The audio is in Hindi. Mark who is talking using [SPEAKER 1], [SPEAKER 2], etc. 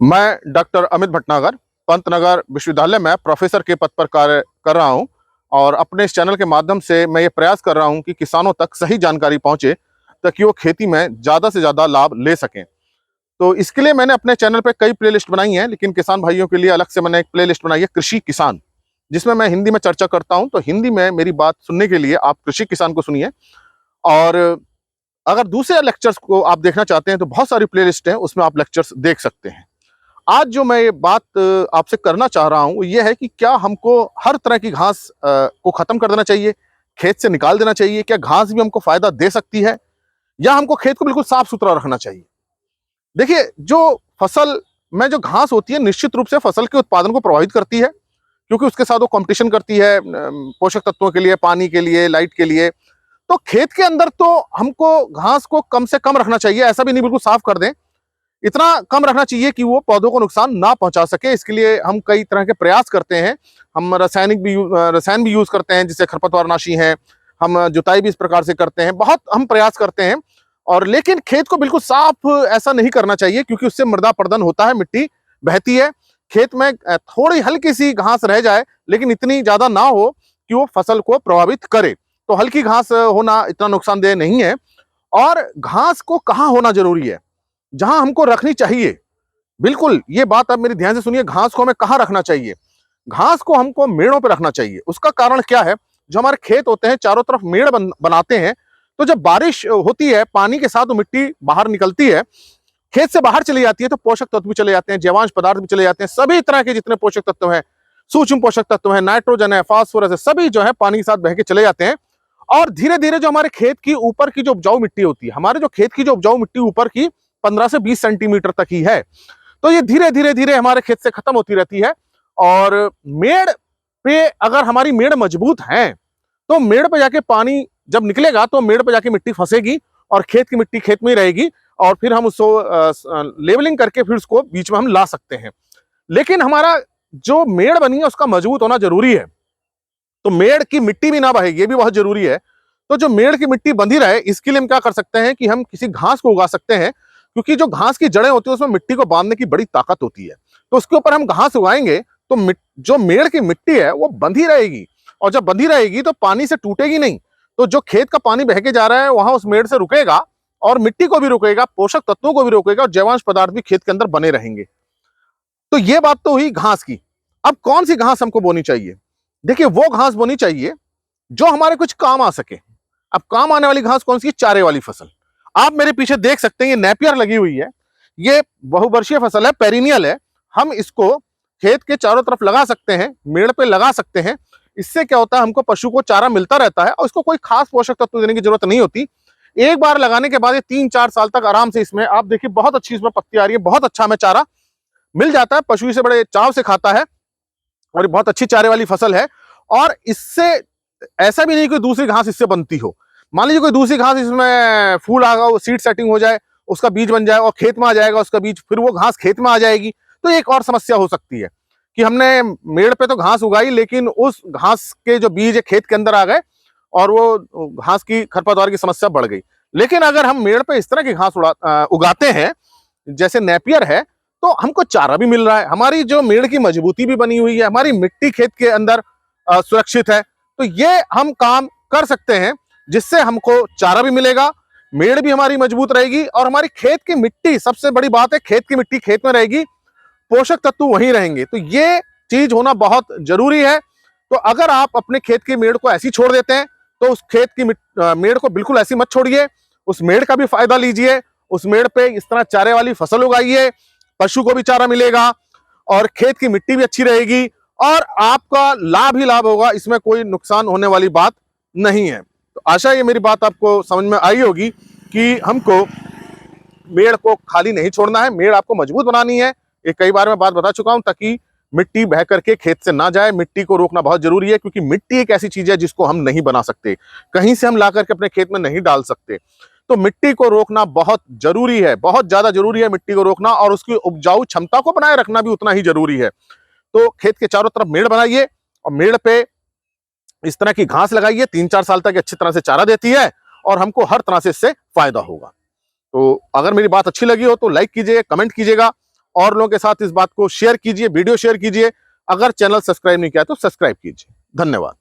[SPEAKER 1] मैं डॉक्टर अमित भटनागर पंतनगर विश्वविद्यालय में प्रोफेसर के पद पर कार्य कर रहा हूं और अपने इस चैनल के माध्यम से मैं ये प्रयास कर रहा हूं कि किसानों तक सही जानकारी पहुंचे ताकि वो खेती में ज़्यादा से ज़्यादा लाभ ले सकें। तो इसके लिए मैंने अपने चैनल पे कई प्लेलिस्ट बनाई हैं, लेकिन किसान भाइयों के लिए अलग से मैंने एक प्लेलिस्ट बनाई है कृषि किसान, जिसमें मैं हिंदी में चर्चा करता हूं। तो हिंदी में मेरी बात सुनने के लिए आप कृषि किसान को सुनिए। और अगर दूसरे लेक्चर्स को आप देखना चाहते हैं तो बहुत सारी प्लेलिस्ट हैं, उसमें आप लेक्चर्स देख सकते हैं। आज जो मैं ये बात आपसे करना चाह रहा हूँ वो ये है कि क्या हमको हर तरह की घास को खत्म कर देना चाहिए, खेत से निकाल देना चाहिए? क्या घास भी हमको फायदा दे सकती है, या हमको खेत को बिल्कुल साफ सुथरा रखना चाहिए? देखिए, जो फसल में जो घास होती है निश्चित रूप से फसल के उत्पादन को प्रभावित करती है, क्योंकि उसके साथ वो कंपटीशन करती है पोषक तत्वों के लिए, पानी के लिए, लाइट के लिए। तो खेत के अंदर तो हमको घास को कम से कम रखना चाहिए, ऐसा भी नहीं बिल्कुल साफ कर दें। इतना कम रखना चाहिए कि वो पौधों को नुकसान ना पहुंचा सके। इसके लिए हम कई तरह के प्रयास करते हैं। हम रसायन भी यूज करते हैं, जिससे खरपतवारनाशी है। हम जुताई भी इस प्रकार से करते हैं, बहुत हम प्रयास करते हैं। और लेकिन खेत को बिल्कुल साफ ऐसा नहीं करना चाहिए, क्योंकि उससे मृदा अपरदन होता है, मिट्टी बहती है। खेत में थोड़ी हल्की सी घास रह जाए, लेकिन इतनी ज्यादा ना हो कि वो फसल को प्रभावित करे। तो हल्की घास होना इतना नुकसानदेह नहीं है। और घास को कहाँ होना जरूरी है, जहां हमको रखनी चाहिए, बिल्कुल ये बात आप मेरी ध्यान से सुनिए। घास को हमें कहाँ रखना चाहिए? घास को हमको मेड़ों पे रखना चाहिए। उसका कारण क्या है? जो हमारे खेत होते हैं चारों तरफ मेड़ बनाते हैं, तो जब बारिश होती है पानी के साथ वो मिट्टी बाहर निकलती है, खेत से बाहर चली जाती है, तो पोषक तत्व भी चले जाते हैं, जैवांश पदार्थ भी चले जाते हैं। सभी तरह के जितने पोषक तत्व हैं, सूक्ष्म पोषक तत्व है, नाइट्रोजन है, फास्फोरस है, सभी जो है पानी के साथ बह के चले जाते हैं। और धीरे धीरे जो हमारे खेत की ऊपर की जो उपजाऊ मिट्टी होती है, हमारे जो खेत की जो उपजाऊ मिट्टी ऊपर की 15 से 20 सेंटीमीटर तक ही है, तो ये धीरे धीरे धीरे हमारे खेत से खत्म होती रहती है। और मेड़ पे अगर हमारी मेड़ मजबूत है, तो मेड़ पे जाके पानी जब निकलेगा तो मेड़ पे जाके मिट्टी फंसेगी और खेत की मिट्टी खेत में ही रहेगी। और फिर हम उसको लेवलिंग करके फिर उसको बीच में हम ला सकते हैं। लेकिन हमारा जो मेड़ बनी है उसका मजबूत होना जरूरी है। तो मेड़ की मिट्टी भी ना बहे, ये भी बहुत जरूरी है। तो जो मेड़ की मिट्टी बंधी रहे, इसके लिए हम क्या कर सकते हैं कि हम किसी घास को उगा सकते हैं, क्योंकि जो घास की जड़ें होती है उसमें मिट्टी को बांधने की बड़ी ताकत होती है। तो उसके ऊपर हम घास उगाएंगे तो जो मेड़ की मिट्टी है वो बंधी रहेगी। और जब बंधी रहेगी तो पानी से टूटेगी नहीं। तो जो खेत का पानी बह के जा रहा है वहां उस मेड़ से रुकेगा, और मिट्टी को भी रोकेगा, पोषक तत्वों को भी रोकेगा, और जैवांश पदार्थ भी खेत के अंदर बने रहेंगे। तो ये बात तो हुई घास की। अब कौन सी घास हमको बोनी चाहिए? देखिए, वो घास बोनी चाहिए जो हमारे कुछ काम आ सके। अब काम आने वाली घास कौन सी? चारे वाली फसल। आप मेरे पीछे देख सकते हैं, ये नेपियर लगी हुई है। ये बहुवर्षीय फसल है, पेरिनियल है। हम इसको खेत के चारों तरफ लगा सकते हैं, मेड़ पे लगा सकते हैं। इससे क्या होता है, हमको पशु को चारा मिलता रहता है और इसको कोई खास पोषक तत्व देने की जरूरत नहीं होती। एक बार लगाने के बाद ये 3-4 साल तक आराम से इसमें आप देखिए बहुत अच्छी इसमें पत्ती आ रही है, बहुत अच्छा हमें चारा मिल जाता है। पशु इसे बड़े चाव से खाता है और ये बहुत अच्छी चारे वाली फसल है। और इससे ऐसा भी नहीं कोई दूसरी घास इससे बनती हो। मान लीजिए कोई दूसरी घास इसमें फूल आ गया, सीड सेटिंग हो जाए, उसका बीज बन जाए और खेत में आ जाएगा उसका बीज, फिर वो घास खेत में आ जाएगी, तो एक और समस्या हो सकती है कि हमने मेड़ पे तो घास उगाई, लेकिन उस घास के जो बीज है खेत के अंदर आ गए और वो घास की खरपतवार की समस्या बढ़ गई। लेकिन अगर हम मेड़ पे इस तरह की घास उगाते हैं जैसे नेपियर है, तो हमको चारा भी मिल रहा है, हमारी जो मेड़ की मजबूती भी बनी हुई है, हमारी मिट्टी खेत के अंदर सुरक्षित है। तो ये हम काम कर सकते हैं, जिससे हमको चारा भी मिलेगा, मेड़ भी हमारी मजबूत रहेगी, और हमारी खेत की मिट्टी, सबसे बड़ी बात है, खेत की मिट्टी खेत में रहेगी, पोषक तत्व वहीं रहेंगे। तो ये चीज होना बहुत जरूरी है। तो अगर आप अपने खेत की मेड़ को ऐसी छोड़ देते हैं, तो उस खेत की मेड़ को बिल्कुल ऐसी मत छोड़िए। उस मेड़ का भी फायदा लीजिए, उस मेड़ पे इस तरह चारे वाली फसल उगाइए, पशु को भी चारा मिलेगा और खेत की मिट्टी भी अच्छी रहेगी, और आपका लाभ ही लाभ होगा, इसमें कोई नुकसान होने वाली बात नहीं है। तो आशा ये मेरी बात आपको समझ में आई होगी कि हमको मेड़ को खाली नहीं छोड़ना है, मेड़ आपको मजबूत बनानी है। ये कई बार मैं बात बता चुका हूं, ताकि मिट्टी बह करके खेत से ना जाए। मिट्टी को रोकना बहुत जरूरी है, क्योंकि मिट्टी एक ऐसी चीज है जिसको हम नहीं बना सकते, कहीं से हम ला करके अपने खेत में नहीं डाल सकते। तो मिट्टी को रोकना बहुत जरूरी है, बहुत ज्यादा जरूरी है मिट्टी को रोकना, और उसकी उपजाऊ क्षमता को बनाए रखना भी उतना ही जरूरी है। तो खेत के चारों तरफ मेड़ बनाइए और मेड़ पे इस तरह की घास लगाइए, 3-4 साल तक अच्छी तरह से चारा देती है और हमको हर तरह से इससे फायदा होगा। तो अगर मेरी बात अच्छी लगी हो तो लाइक कीजिए, कमेंट कीजिएगा, और लोगों के साथ इस बात को शेयर कीजिए, वीडियो शेयर कीजिए। अगर चैनल सब्सक्राइब नहीं किया तो सब्सक्राइब कीजिए। धन्यवाद।